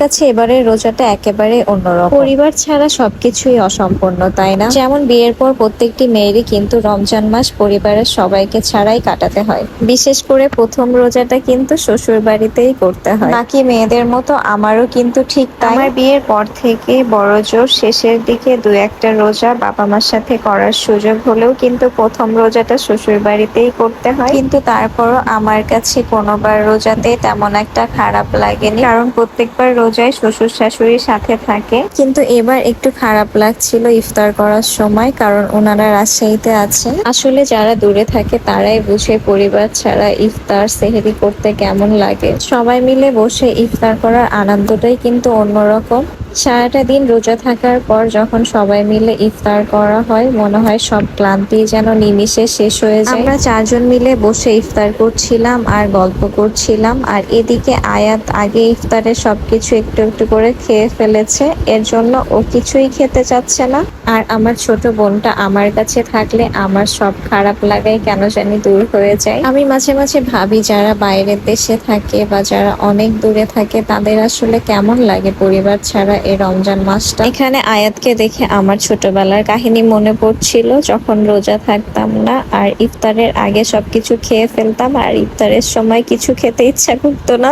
কাছে এবারের রোজাটা একেবারে অন্যরকম। পরিবার ছাড়া সবকিছুই অসম্পূর্ণ, তাই না? যেমন বিয়ের পর প্রত্যেকটি মেয়েরই কিন্তু রমজান মাস পরিবারের সবাইকে ছাড়াই কাটাতে হয়। বিশেষ করে প্রথম রোজাটা কিন্তু শ্বশুর বাড়িতেই করতে হয়। বাকি মেয়েদের মতো আমারও কিন্তু ঠিক তাই। আমার বিয়ের পর থেকে বড়জোর শেষের দিকে দু একটা রোজা বাবা মার সাথে করার সুযোগ হলেও কিন্তু প্রথম রোজাটা শ্বশুর বাড়িতেই করতে হয়। কিন্তু তারপরও আমার কাছে কোনোবার রোজাতে তেমন একটা খারাপ লাগেনি, কারণ প্রত্যেকবার রোজায় শ্বশুর শাশুড়ির সাথে থাকে। কিন্তু এবার একটু খারাপ লাগছিল ইফতার করার সময়, কারণ ওনারা রাজশাহীতে আছেন। আসলে যারা দূরে থাকে তারাই বুঝে পরিবার ছাড়া ইফতার সেহরি করতে কেমন লাগে। সবাই মিলে বসে ইফতার করার আনন্দটাই কিন্তু অন্যরকম। সারাটা দিন রোজা থাকার পর যখন সবাই মিলে ইফতার করা হয়, মনে হয় সব ক্লান্তি যেন নিমিষে শেষ হয়ে যায়। আমরা চারজন মিলে বসে ইফতার করছিলাম আর গল্প করছিলাম, আর এদিকে আয়াত আগে ইফতারে সবকিছু একটু একটু করে খেয়ে ফেলেছে, এর জন্য ও কিছুই খেতে চাচ্ছে না। আর আমার ছোট বোনটা আমার কাছে থাকলে আমার সব খারাপ লাগাই কেন জানি দূর হয়ে যায়। আমি মাঝে মাঝে ভাবি যারা বাইরের দেশে থাকে বা যারা অনেক দূরে থাকে তাদের আসলে কেমন লাগে পরিবার ছাড়া এই রমজান মাসটা। এখানে আয়াতকে দেখে আমার ছোটবেলার কাহিনী মনে পড়ছিল, যখন রোজা থাকতাম না আর ইফতারের আগে সবকিছু খেয়ে ফেলতাম আর ইফতারের সময় কিছু খেতে ইচ্ছা করতো না।